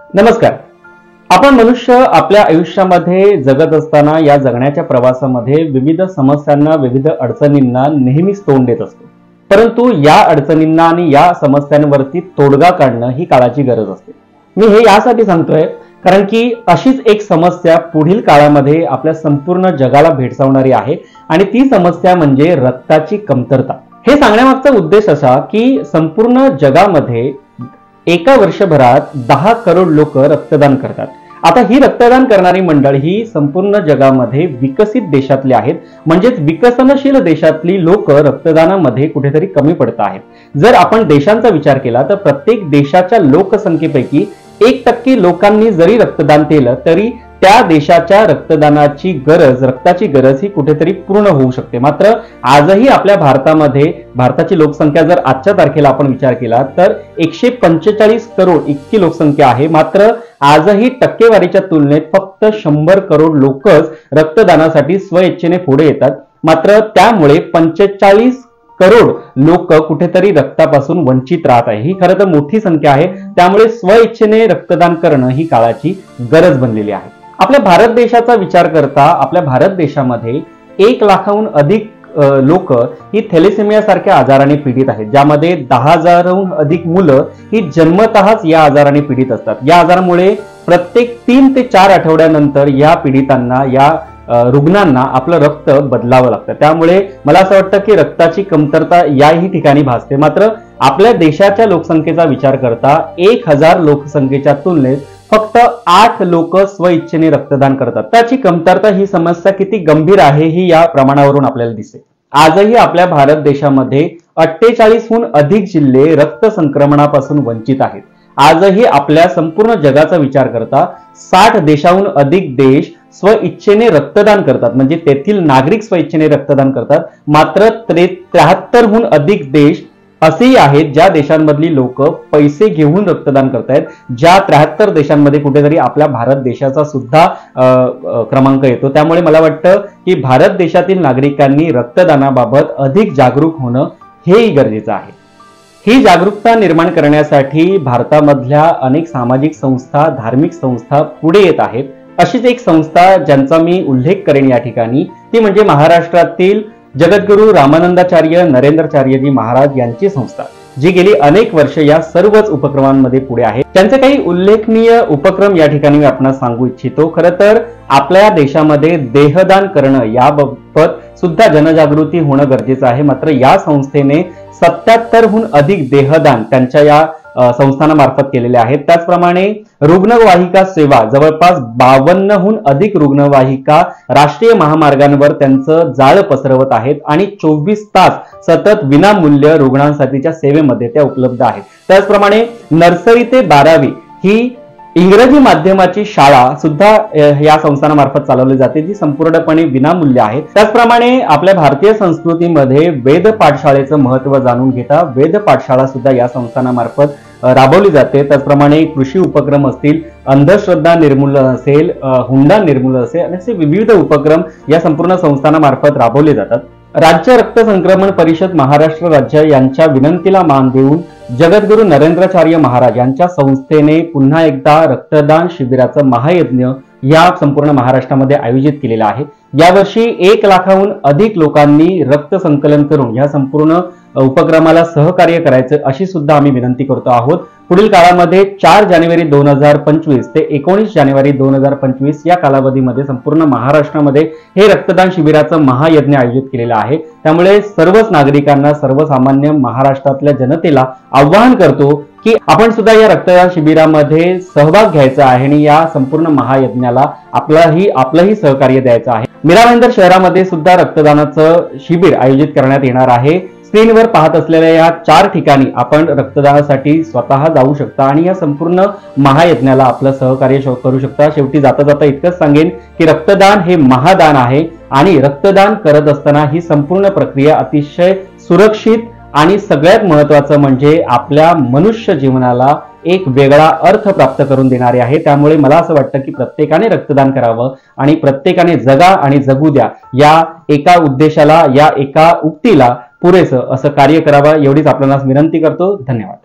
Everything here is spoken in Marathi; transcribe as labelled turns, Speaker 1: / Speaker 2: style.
Speaker 1: नमस्कार. आपण मनुष्य आपल्या आयुष्यामध्ये जगत असताना या जगण्याच्या प्रवासामध्ये विविध समस्यांना, विविध अडचणींना नेहमीच तोंड देत असतो. परंतु या अडचणींना आणि या समस्यांवरती तोडगा काढणं ही काळाची गरज असते. मी हे यासाठी सांगतोय कारण की अशीच एक समस्या पुढील काळामध्ये आपल्या संपूर्ण जगाला भेडसावणारी आहे आणि ती समस्या म्हणजे रक्ताची कमतरता. हे सांगण्यामागचा उद्देश असा की संपूर्ण जगामध्ये एका वर्षभरात 10 करोड लोक रक्तदान करतात. आता ही रक्तदान करणारी मंडळ ही संपूर्ण जगामध्ये विकसित देशातली आहेत, म्हणजेच विकसनशील देशातली लोक रक्तदानामध्ये कुठेतरी कमी पडत आहेत. जर आपण देशांचा विचार केला तर प्रत्येक देशाच्या लोकसंख्येपैकी 1% लोकांनी जरी रक्तदान केलं तरी त्या देशाच्या रक्तदानाची गरज, रक्ताची गरज ही कुठेतरी पूर्ण होऊ शकते. मात्र आजही आपल्या भारतामध्ये भारताची लोकसंख्या जर आजच्या तारखेला आपण विचार केला तर 145 करोड इतकी लोकसंख्या आहे. मात्र आजही टक्केवारीच्या तुलनेत फक्त 100 करोड लोकच रक्तदानासाठी स्वइच्छेने पुढे येतात. मात्र त्यामुळे 45 करोड लोक कुठेतरी रक्तापासून वंचित राहत आहे. ही खरं तर मोठी संख्या आहे. त्यामुळे स्वइच्छेने रक्तदान करणं ही काळाची गरज बनलेली आहे. आपल्या भारत देशाचा विचार करता आपल्या भारत देशामध्ये 1 लाखाहून अधिक लोक ही थॅलेसेमिया सारख्या आजाराने पीडित आहेत, ज्यामध्ये 10,000हून अधिक मुलं ही जन्मतःच या आजाराने पीडित असतात. या आजारामुळे प्रत्येक 3 ते 4 आठवड्यानंतर या पीडितांना, या रुग्णांना आपलं रक्त बदलावं लागतं. त्यामुळे मला असं वाटतं की रक्ताची कमतरता याही ठिकाणी भासते. मात्र आपल्या देशाच्या लोकसंख्येचा विचार करता 1000 लोकसंख्येच्या तुलनेत फक्त 8 लोक स्वइच्छेने रक्तदान करतात. त्याची कमतरता ही समस्या किती गंभीर आहे ही या प्रमाणावरून आपल्याला दिसते. आजही आपल्या भारत देशामध्ये 48हून अधिक जिल्हे रक्त संक्रमणापासून वंचित आहेत. आजही आपल्या संपूर्ण जगाचा विचार करता 60 देशाहून अधिक देश स्वइच्छेने रक्तदान करतात, म्हणजे तेथील नागरिक स्वइच्छेने रक्तदान करतात. मात्र 73हून अधिक देश असेही आहेत ज्या देशांमधली लोक पैसे घेऊन रक्तदान करतायत. ज्या 73 देशांमध्ये कुठेतरी आपल्या भारत देशाचा सुद्धा क्रमांक येतो. त्यामुळे मला वाटतं की भारत देशातील नागरिकांनी रक्तदानाबाबत अधिक जागरूक होणं हेही गरजेचं आहे. ही जागरूकता निर्माण करण्यासाठी भारतामधल्या अनेक सामाजिक संस्था, धार्मिक संस्था पुढे येत आहेत. अशीच एक संस्था ज्यांचा मी उल्लेख करेन या ठिकाणी ती म्हणजे महाराष्ट्रातील जगद्गुरू रामानंदाचार्य नरेंद्राचार्यजी महाराज यांची संस्था, जी गेली अनेक वर्ष या सर्वच उपक्रमांमध्ये पुढे आहे. त्यांचे काही उल्लेखनीय उपक्रम या ठिकाणी मी आपणास सांगू इच्छितो. खरं तर आपल्या देशामध्ये देहदान करणं याबाबत सुद्धा जनजागृती होणं गरजेचं आहे. मात्र या संस्थेने 77हून अधिक देहदान त्यांच्या या संस्थानामार्फत केलेले आहेत. त्याचप्रमाणे रुग्णवाहिका सेवा, जवळपास 52हून अधिक रुग्णवाहिका राष्ट्रीय महामार्गांवर त्यांचं जाळं पसरवत आहेत आणि 24 तास सतत विनामूल्य रुग्णांसाठीच्या सेवेमध्ये त्या उपलब्ध आहेत. त्याचप्रमाणे नर्सरी ते 12वी ही इंग्रजी माध्यमाची शाळा सुद्धा या संस्थानामार्फत चालवली जाते, जी संपूर्णपणे विनामूल्य आहे. त्याचप्रमाणे आपल्या भारतीय संस्कृतीमध्ये वेद पाठशाळेचं महत्त्व जाणून घेता वेद पाठशाळा सुद्धा या संस्थानामार्फत राबवली जाते. त्याचप्रमाणे कृषी उपक्रम असतील, अंधश्रद्धा निर्मूलन असेल, हुंडा निर्मूलन असेल, असे विविध उपक्रम या संपूर्ण संस्थानामार्फत राबवले जातात. राज्य रक्त संक्रमण परिषद महाराष्ट्र राज्य यांच्या विनंतीला मान देऊन जगद्गुरू नरेंद्राचार्य महाराज यांच्या संस्थेने पुन्हा एकदा रक्तदान शिबिराचं महायज्ञ या संपूर्ण महाराष्ट्रामध्ये आयोजित केलेला आहे. यावर्षी 1 लाखाहून अधिक लोकांनी रक्त संकलन करून या संपूर्ण उपक्रमाला सहकार्य करायचं अशी सुद्धा आम्ही विनंती करतो आहोत. पुढील काळामध्ये 4 जानेवारी 2025 ते 19 जानेवारी 2025 या कालावधीमध्ये संपूर्ण महाराष्ट्रामध्ये हे रक्तदान शिबिराचं महायज्ञ आयोजित केलेलं आहे. त्यामुळे सर्वच नागरिकांना, सर्वसामान्य महाराष्ट्रातल्या जनतेला आवाहन करतो की आपण सुद्धा या रक्तदान शिबिरामध्ये सहभाग घ्यायचा आहे आणि या संपूर्ण महायज्ञाला आपलंही सहकार्य द्यायचं आहे. मीरा भाईंदर शहरामध्ये सुद्धा रक्तदानाचं शिबिर आयोजित करण्यात येणार आहे. स्क्रीनवर पाहत असलेल्या या 4 ठिकाणी आपण रक्तदानासाठी स्वतः जाऊ शकता आणि या संपूर्ण महायज्ञाला आपलं सहकार्य करू शकता. शेवटी जाता जाता इतकंच सांगेन की रक्तदान हे महादान आहे आणि रक्तदान करत असताना ही संपूर्ण प्रक्रिया अतिशय सुरक्षित आणि सगळ्यात महत्त्वाचं म्हणजे आपल्या मनुष्य जीवनाला एक वेगळा अर्थ प्राप्त करून देणारे आहे. त्यामुळे मला असं वाटतं की प्रत्येकाने रक्तदान करावं आणि प्रत्येकाने जगा आणि जगू द्या या एका उद्देशाला, या एका उक्तीला पुरेसं असं कार्य करावं एवढीच आपल्याला विनंती करतो. धन्यवाद.